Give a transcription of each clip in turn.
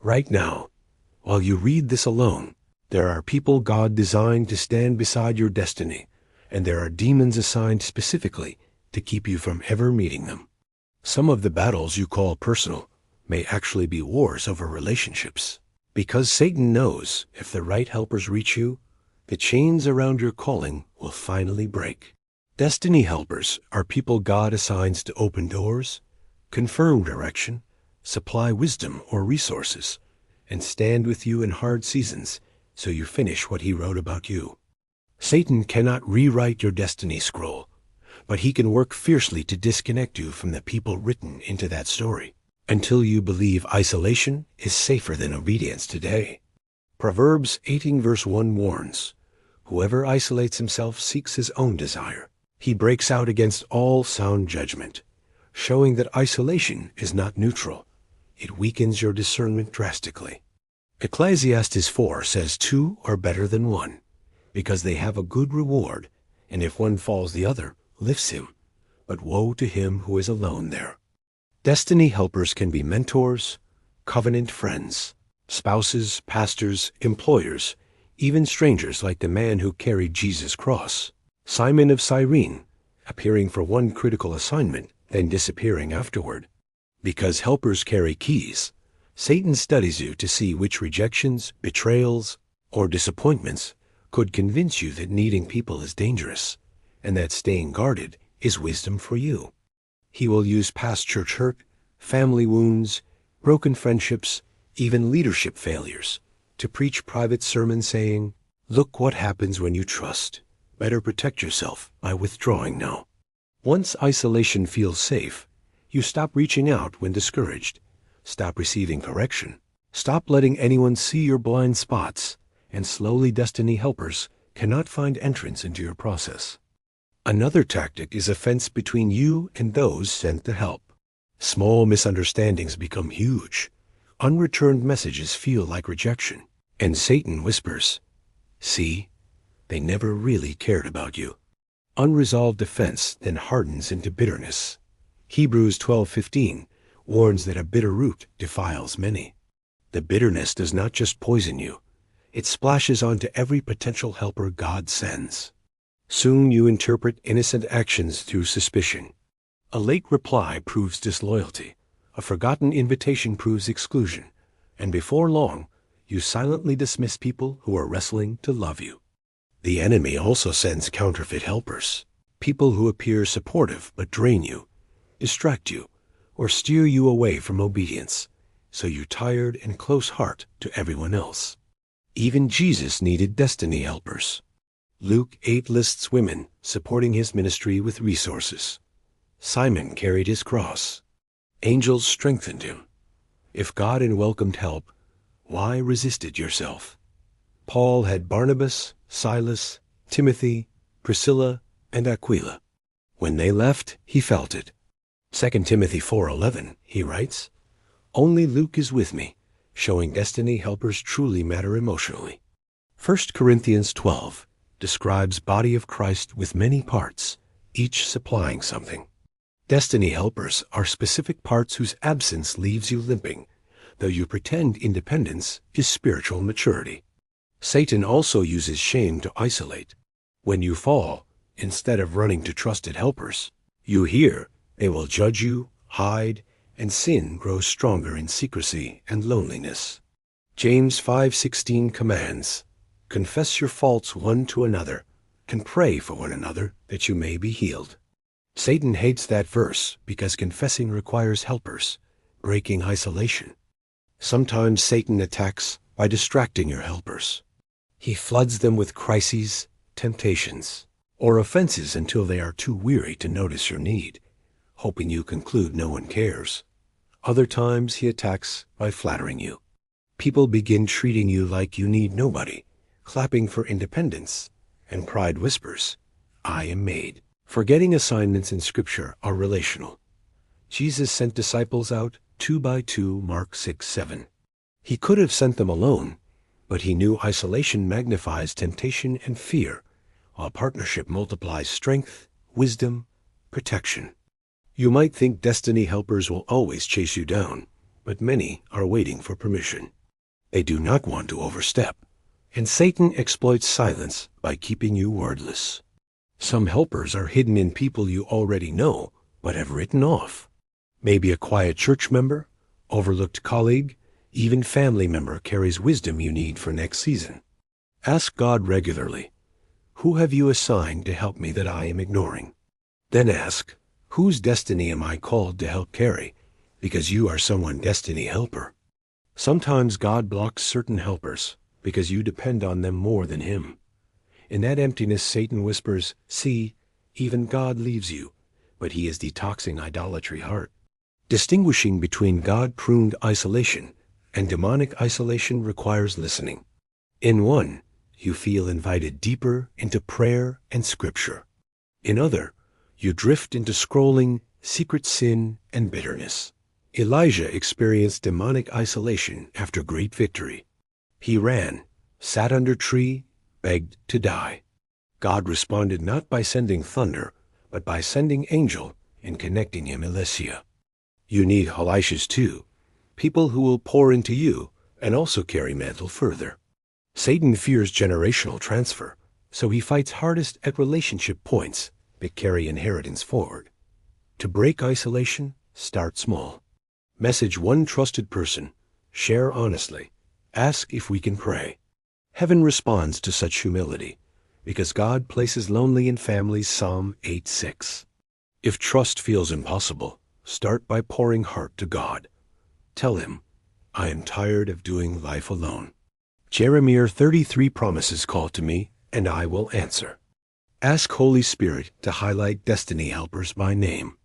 Right now, while you read this alone, there are people God designed to stand beside your destiny, and there are demons assigned specifically to keep you from ever meeting them. Some of the battles you call personal may actually be wars over relationships, because Satan knows if the right helpers reach you, the chains around your calling will finally break. Destiny helpers are people God assigns to open doors, confirm direction, supply wisdom or resources, and stand with you in hard seasons so you finish what he wrote about you. Satan cannot rewrite your destiny scroll, but he can work fiercely to disconnect you from the people written into that story, until you believe isolation is safer than obedience today. Proverbs 18 verse 1 warns, "Whoever isolates himself seeks his own desire. He breaks out against all sound judgment," showing that isolation is not neutral. It weakens your discernment drastically. Ecclesiastes 4 says 2 are better than 1, because they have a good reward, and if one falls the other lifts him. But woe to him who is alone there. Destiny helpers can be mentors, covenant friends, spouses, pastors, employers, even strangers like the man who carried Jesus' cross, Simon of Cyrene, appearing for one critical assignment, then disappearing afterward. Because helpers carry keys, Satan studies you to see which rejections, betrayals, or disappointments could convince you that needing people is dangerous, and that staying guarded is wisdom for you. He will use past church hurt, family wounds, broken friendships, even leadership failures, to preach private sermons saying, "Look what happens when you trust. Better protect yourself by withdrawing now." Once isolation feels safe, you stop reaching out when discouraged, stop receiving correction, stop letting anyone see your blind spots, and slowly destiny helpers cannot find entrance into your process. Another tactic is a fence between you and those sent to help. Small misunderstandings become huge. Unreturned messages feel like rejection, and Satan whispers, "See, they never really cared about you." Unresolved offense then hardens into bitterness. Hebrews 12:15 warns that a bitter root defiles many. The bitterness does not just poison you, it splashes onto every potential helper God sends. Soon you interpret innocent actions through suspicion. A late reply proves disloyalty, a forgotten invitation proves exclusion, and before long, you silently dismiss people who are wrestling to love you. The enemy also sends counterfeit helpers, people who appear supportive but drain you, distract you, or steer you away from obedience, so you're tired and close heart to everyone else. Even Jesus needed destiny helpers. Luke 8 lists women supporting his ministry with resources. Simon carried his cross. Angels strengthened him. If God had welcomed help, why resist it yourself? Paul had Barnabas, Silas, Timothy, Priscilla, and Aquila. When they left, he felt it. 2 Timothy 4:11, he writes, "Only Luke is with me," showing destiny helpers truly matter emotionally. 1 Corinthians 12 describes body of Christ with many parts, each supplying something. Destiny helpers are specific parts whose absence leaves you limping, though you pretend independence is spiritual maturity. Satan also uses shame to isolate. When you fall, instead of running to trusted helpers, you hear they will judge you, hide, and sin grows stronger in secrecy and loneliness. James 5:16 commands, "Confess your faults one to another, and pray for one another that you may be healed." Satan hates that verse because confessing requires helpers, breaking isolation. Sometimes Satan attacks by distracting your helpers. He floods them with crises, temptations, or offenses until they are too weary to notice your need, hoping you conclude no one cares. Other times he attacks by flattering you. People begin treating you like you need nobody, clapping for independence, and pride whispers, "I am made." Forgetting assignments in Scripture are relational. Jesus sent disciples out 2 by 2, Mark 6:7. He could have sent them alone, but he knew isolation magnifies temptation and fear, while partnership multiplies strength, wisdom, protection. You might think destiny helpers will always chase you down, but many are waiting for permission. They do not want to overstep, and Satan exploits silence by keeping you wordless. Some helpers are hidden in people you already know, but have written off. Maybe a quiet church member, overlooked colleague, even family member carries wisdom you need for next season. Ask God regularly, who have you assigned to help me that I am ignoring? Then ask, whose destiny am I called to help carry? Because you are someone's destiny helper. Sometimes God blocks certain helpers because you depend on them more than Him. In that emptiness, Satan whispers, see, even God leaves you, but He is detoxing idolatry heart. Distinguishing between God-pruned isolation and demonic isolation requires listening. In one, you feel invited deeper into prayer and scripture. In other, you drift into scrolling, secret sin, and bitterness. Elijah experienced demonic isolation after great victory. He ran, sat under tree, begged to die. God responded not by sending thunder, but by sending angel and connecting him Elisha. You need Elishas too, people who will pour into you and also carry mantle further. Satan fears generational transfer, so he fights hardest at relationship points that carry inheritance forward. To break isolation, start small. Message one trusted person, share honestly, ask if we can pray. Heaven responds to such humility, because God places lonely in families. Psalm 8:6. If trust feels impossible, start by pouring heart to God. Tell Him, I am tired of doing life alone. Jeremiah 33 promises call to me, and I will answer. Ask Holy Spirit to highlight destiny helpers by name.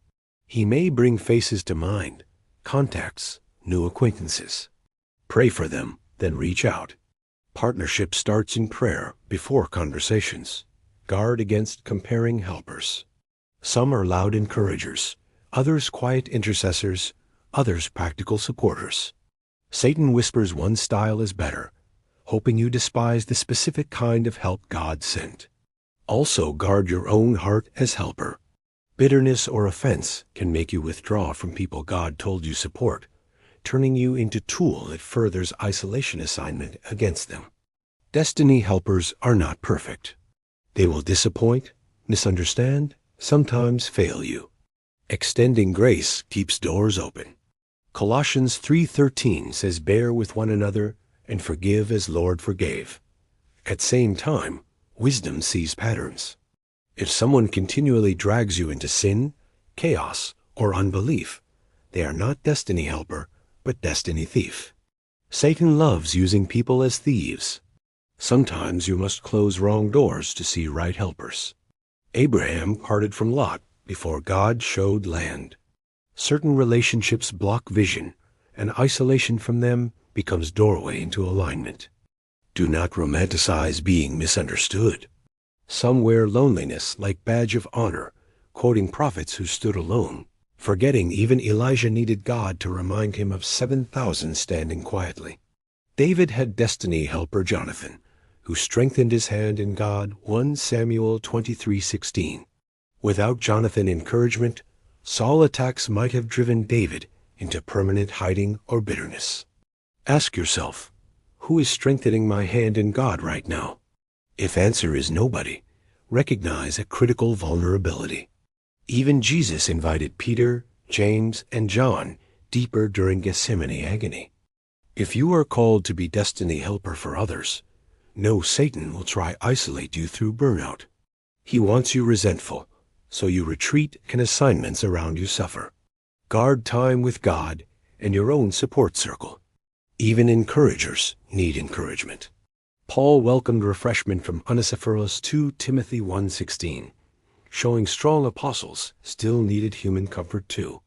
He may bring faces to mind, contacts, new acquaintances. Pray for them, then reach out. Partnership starts in prayer before conversations. Guard against comparing helpers. Some are loud encouragers, others quiet intercessors, others practical supporters. Satan whispers one style is better, hoping you despise the specific kind of help God sent. Also guard your own heart as helper. Bitterness or offense can make you withdraw from people God told you support, turning you into tool that furthers isolation assignment against them. Destiny helpers are not perfect. They will disappoint, misunderstand, sometimes fail you. Extending grace keeps doors open. Colossians 3:13 says, bear with one another and forgive as Lord forgave. At same time, wisdom sees patterns. If someone continually drags you into sin, chaos, or unbelief, they are not destiny helper, but destiny thief. Satan loves using people as thieves. Sometimes you must close wrong doors to see right helpers. Abraham parted from Lot before God showed land. Certain relationships block vision, and isolation from them becomes doorway into alignment. Do not romanticize being misunderstood. Some wear loneliness like badge of honor, quoting prophets who stood alone, forgetting even Elijah needed God to remind him of 7,000 standing quietly. David had destiny helper Jonathan, who strengthened his hand in God. 1 Samuel 23:16. Without Jonathan encouragement, Saul's attacks might have driven David into permanent hiding or bitterness. Ask yourself, who is strengthening my hand in God right now? If answer is nobody, recognize a critical vulnerability. Even Jesus invited Peter, James, and John deeper during Gethsemane agony. If you are called to be destiny helper for others, know Satan will try isolate you through burnout. He wants you resentful, so you retreat and assignments around you suffer. Guard time with God and your own support circle. Even encouragers need encouragement. Paul welcomed refreshment from Onesiphorus. 2 Timothy 1:16, showing strong apostles still needed human comfort too.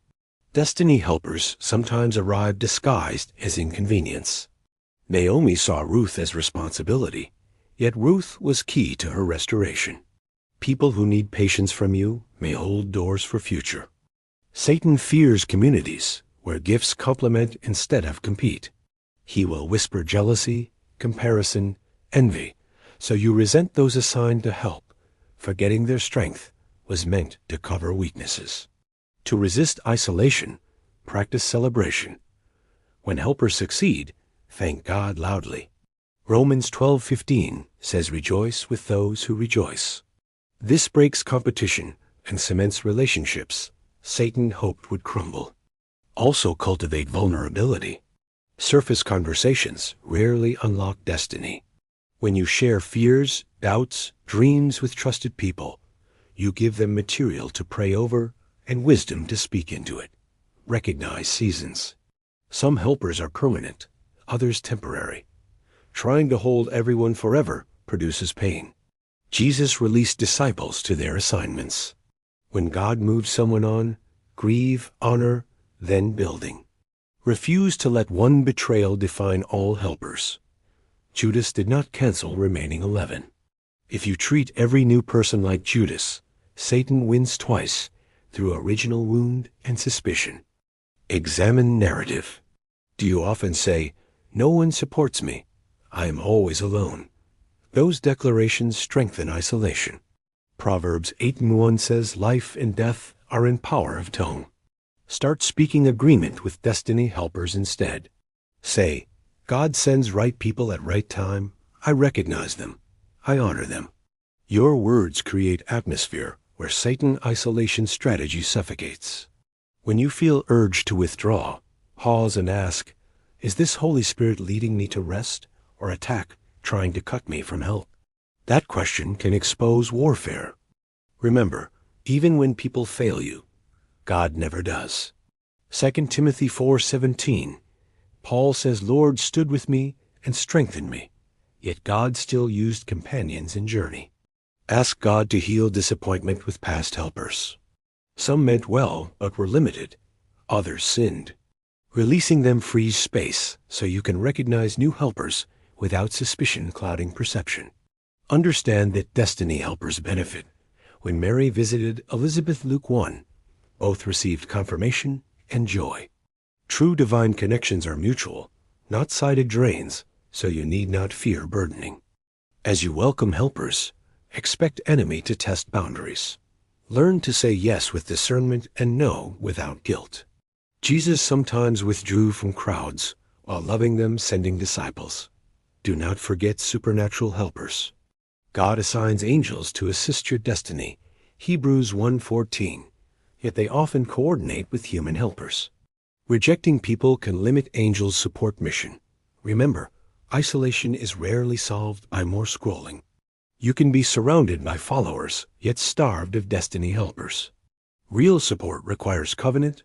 Destiny helpers sometimes arrive disguised as inconvenience. Naomi saw Ruth as responsibility, yet Ruth was key to her restoration. People who need patience from you may hold doors for future. Satan fears communities where gifts complement instead of compete. He will whisper jealousy, comparison, envy, so you resent those assigned to help, forgetting their strength was meant to cover weaknesses. To resist isolation, practice celebration. When helpers succeed, thank God loudly. Romans 12:15 says, "Rejoice with those who rejoice." This breaks competition and cements relationships Satan hoped would crumble. Also cultivate vulnerability. Surface conversations rarely unlock destiny. When you share fears, doubts, dreams with trusted people, you give them material to pray over and wisdom to speak into it. Recognize seasons. Some helpers are permanent, others temporary. Trying to hold everyone forever produces pain. Jesus released disciples to their assignments. When God moves someone on, grieve, honor, then building. Refuse to let one betrayal define all helpers. Judas did not cancel remaining 11. If you treat every new person like Judas, Satan wins twice, through original wound and suspicion. Examine narrative. Do you often say, "No one supports me. I am always alone"? Those declarations strengthen isolation. Proverbs 8:1 says, "Life and death are in power of tongue." Start speaking agreement with destiny helpers instead. Say, "God sends right people at right time. I recognize them. I honor them." Your words create atmosphere where Satan isolation strategy suffocates. When you feel urged to withdraw, pause and ask, "Is this Holy Spirit leading me to rest or attack, trying to cut me from help?" That question can expose warfare. Remember, even when people fail you, God never does. 2 Timothy 4:17, Paul says, "Lord stood with me and strengthened me, yet God still used companions in journey." Ask God to heal disappointment with past helpers. Some meant well, but were limited. Others sinned. Releasing them frees space so you can recognize new helpers without suspicion clouding perception. Understand that destiny helpers benefit. When Mary visited Elizabeth, Luke 1, both received confirmation and joy. True divine connections are mutual, not sided drains, so you need not fear burdening. As you welcome helpers, expect enemy to test boundaries. Learn to say yes with discernment and no without guilt. Jesus sometimes withdrew from crowds, while loving them, sending disciples. Do not forget supernatural helpers. God assigns angels to assist your destiny, Hebrews 1:14, yet they often coordinate with human helpers. Rejecting people can limit angels' support mission. Remember, isolation is rarely solved by more scrolling. You can be surrounded by followers, yet starved of destiny helpers. Real support requires covenant,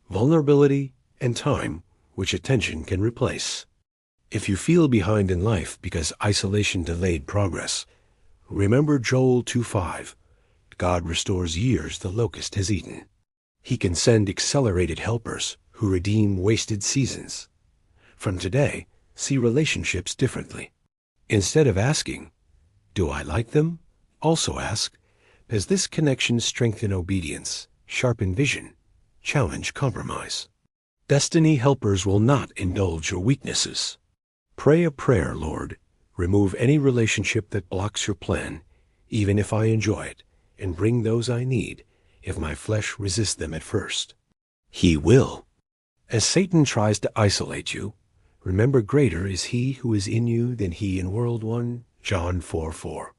vulnerability, and time, which attention can replace. If you feel behind in life because isolation delayed progress, remember Joel 2:5. God restores years the locust has eaten. He can send accelerated helpers who redeem wasted seasons. From today, see relationships differently. Instead of asking, "Do I like them?" also ask, "Does this connection strengthen obedience, sharpen vision, challenge compromise?" Destiny helpers will not indulge your weaknesses. Pray a prayer, "Lord, remove any relationship that blocks your plan, even if I enjoy it, and bring those I need, if my flesh resists them at first." He will. As Satan tries to isolate you, remember greater is he who is in you than he in world 1, John 4:4.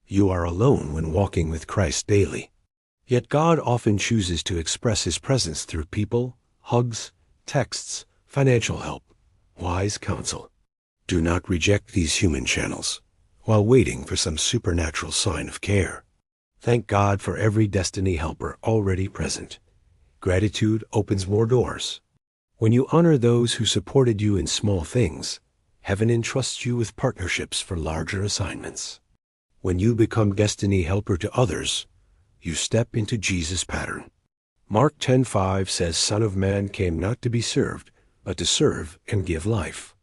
You are alone when walking with Christ daily. Yet God often chooses to express his presence through people, hugs, texts, financial help, wise counsel. Do not reject these human channels while waiting for some supernatural sign of care. Thank God for every destiny helper already present. Gratitude opens more doors. When you honor those who supported you in small things, heaven entrusts you with partnerships for larger assignments. When you become destiny helper to others, you step into Jesus' pattern. Mark 10:5 says, "Son of Man came not to be served, but to serve and give life."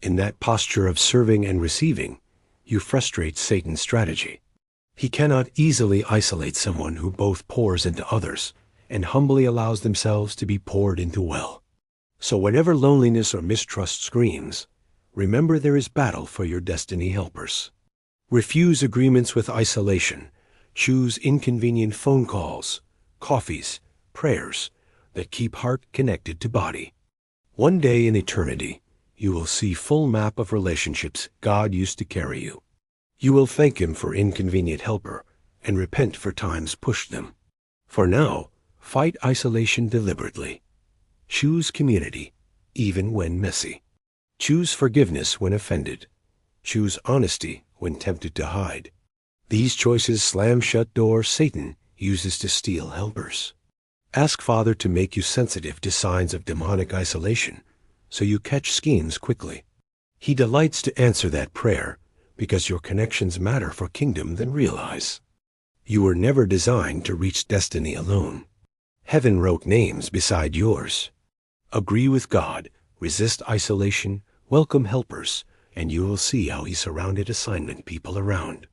In that posture of serving and receiving, you frustrate Satan's strategy. He cannot easily isolate someone who both pours into others and humbly allows themselves to be poured into well. So whenever loneliness or mistrust screams, remember there is battle for your destiny helpers. Refuse agreements with isolation. Choose inconvenient phone calls, coffees, prayers that keep heart connected to body. One day in eternity, you will see full map of relationships God used to carry you. You will thank Him for inconvenient helper and repent for times pushed them. For now, fight isolation deliberately. Choose community, even when messy. Choose forgiveness when offended. Choose honesty when tempted to hide. These choices slam shut doors Satan uses to steal helpers. Ask Father to make you sensitive to signs of demonic isolation, so you catch schemes quickly. He delights to answer that prayer because your connections matter for kingdom than realize. You were never designed to reach destiny alone. Heaven wrote names beside yours. Agree with God, resist isolation, welcome helpers, and you will see how He surrounded assignment people around.